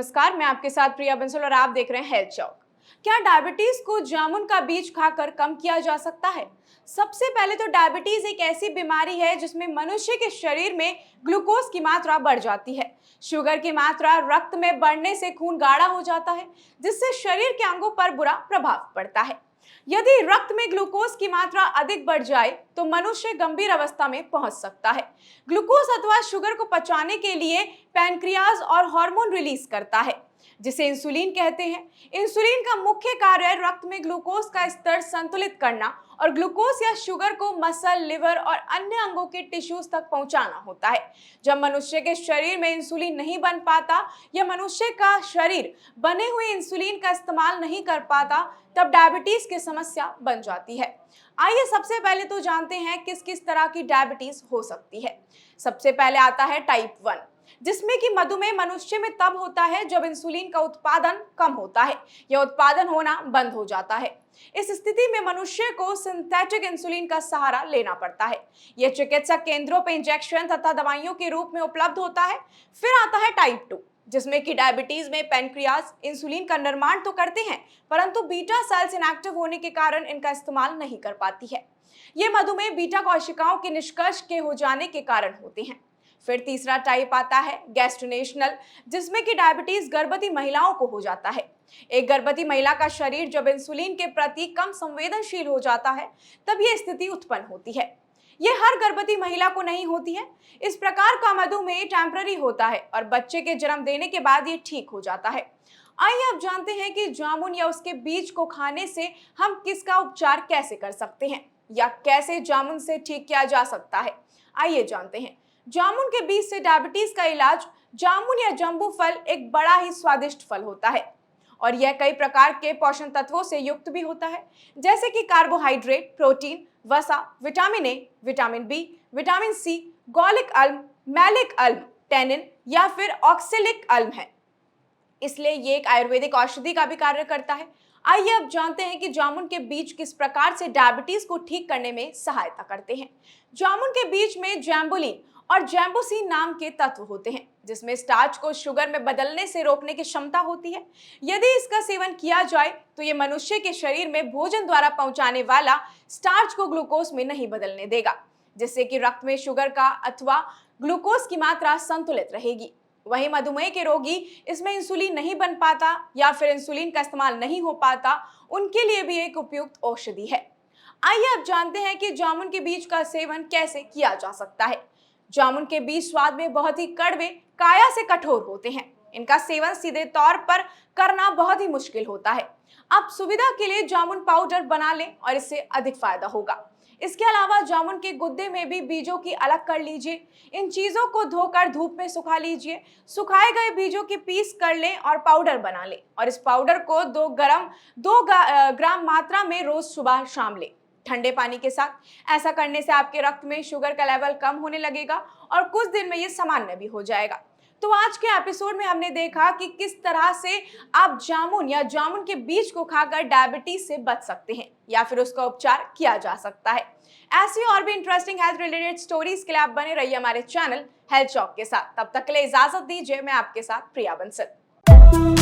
नमस्कार, मैं आपके साथ प्रिया बंसल और आप देख रहे हैं हेल्थ चौक। क्या डायबिटीज को जामुन का बीज खाकर कम किया जा सकता है? सबसे पहले तो डायबिटीज एक ऐसी बीमारी है जिसमें मनुष्य के शरीर में ग्लूकोज की मात्रा बढ़ जाती है। शुगर की मात्रा रक्त में बढ़ने से खून गाढ़ा हो जाता है, जिससे शरीर के अंगों पर बुरा प्रभाव पड़ता है। यदि रक्त में ग्लूकोज की मात्रा अधिक बढ़ जाए तो मनुष्य गंभीर अवस्था में पहुंच सकता है। ग्लूकोज अथवा शुगर को पचाने के लिए पैनक्रियाज और हार्मोन रिलीज करता है, जिसे इंसुलिन कहते हैं। इंसुलिन का मुख्य कार्य रक्त में ग्लूकोज का स्तर संतुलित करना और ग्लूकोज या शुगर को मसल, लिवर और अन्य अंगों के टिश्यूज तक पहुंचाना होता है। जब मनुष्य के शरीर में इंसुलिन नहीं बन पाता या मनुष्य का शरीर बने हुए इंसुलिन का इस्तेमाल नहीं कर पाता, तब डायबिटीज की समस्या बन जाती है। आइए सबसे पहले तो जानते हैं किस किस तरह की डायबिटीज हो सकती है। सबसे पहले आता है टाइप 1, जिसमें कि मधुमेह मनुष्य में तब होता है जब इंसुलिन का उत्पादन कम होता है या उत्पादन होना बंद हो जाता है। इस स्थिति में मनुष्य को सिंथेटिक इंसुलिन का सहारा लेना पड़ता है। यह चिकित्सा केंद्रों पर इंजेक्शन तथा दवाइयों के रूप में उपलब्ध होता है। फिर आता है टाइप 2, जिसमें कि डायबिटीज में पैनक्रियाज इंसुलिन का निर्माण तो करते हैं, परंतु बीटा सेल्स इनएक्टिव होने के कारण इनका इस्तेमाल नहीं कर पाती है। ये मधुमेह बीटा कोशिकाओं के निष्क्रिय के हो जाने के कारण होते हैं। फिर तीसरा टाइप आता है गैस्ट्रोनेशनल, जिसमें कि डायबिटीज गर्भवती महिलाओं को हो जाता है। एक गर्भवती महिला का शरीर जब इंसुलिन के प्रति कम संवेदनशील हो जाता है, तब यह स्थिति उत्पन्न होती है। यह हर गर्भवती महिला को नहीं होती है। इस प्रकार का मधुमेह टेम्पररी होता है और बच्चे के जन्म देने के बाद ये ठीक हो जाता है। आइए अब जानते हैं कि जामुन या उसके बीज को खाने से हम किसका उपचार कैसे कर सकते हैं या कैसे जामुन से ठीक किया जा सकता है। आइए जानते हैं। जामुन के बीज से डायबिटीज का इलाज। जामुन या जंबू फल एक बड़ा ही स्वादिष्ट फल होता है और यह कई प्रकार के पोषण तत्वों से युक्त भी होता है, जैसे कि कार्बोहाइड्रेट, प्रोटीन, वसा, vitamin A, vitamin B, vitamin C, gallic अम्ल, मैलिक अम्ल, टैनिन या फिर ऑक्सैलिक अम्ल है। इसलिए ये एक आयुर्वेदिक औषधि का भी कार्य करता है। आइए अब जानते हैं कि जामुन के बीज किस प्रकार से डायबिटीज को ठीक करने में सहायता करते हैं। जामुन के बीज में जैम्बुलिन और जैम्बोसिन नाम के तत्व होते हैं, जिसमें स्टार्च को शुगर में बदलने से रोकने की क्षमता होती है। यदि इसका सेवन किया जाए तो ये मनुष्य के शरीर में भोजन द्वारा पहुंचाने वाला स्टार्च को ग्लूकोज में नहीं बदलने देगा, जिससे कि रक्त में शुगर का अथवा ग्लूकोज की मात्रा संतुलित रहेगी। वहीं मधुमेह के रोगी इसमें इंसुलिन नहीं बन पाता या फिर इंसुलिन का इस्तेमाल नहीं हो पाता, उनके लिए भी एक उपयुक्त औषधि है। आइए अब जानते हैं कि जामुन के बीज का सेवन कैसे किया जा सकता है। जामुन के बीज स्वाद में बहुत ही कड़वे, काया से कठोर होते हैं। इनका सेवन सीधे तौर पर करना बहुत ही मुश्किल होता है। आप सुविधा के लिए जामुन पाउडर बना लें और इससे अधिक फायदा होगा। इसके अलावा जामुन के गुद्दे में भी बीजों की अलग कर लीजिए। इन चीजों को धोकर धूप में सुखा लीजिए। सुखाए गए बीजों की पीस कर लें और पाउडर बना लें और इस पाउडर को 2 ग्राम मात्रा में रोज सुबह शाम लें, ठंडे पानी के साथ। ऐसा करने से आपके रक्त में शुगर का लेवल कम होने लगेगा और कुछ दिन में ये सामान्य भी हो जाएगा। तो आज के एपिसोड में हमने देखा कि किस तरह से आप जामुन या जामुन के बीज को खाकर डायबिटीज से बच सकते हैं या फिर उसका उपचार किया जा सकता है। ऐसी और भी इंटरेस्टिंग हेल्थ रिलेटेड स्टोरीज के लिए आप बने रहिए हमारे चैनल हेल्थ चौक के साथ। तब तक के लिए इजाजत दीजिए। मैं आपके साथ प्रिया बंसल।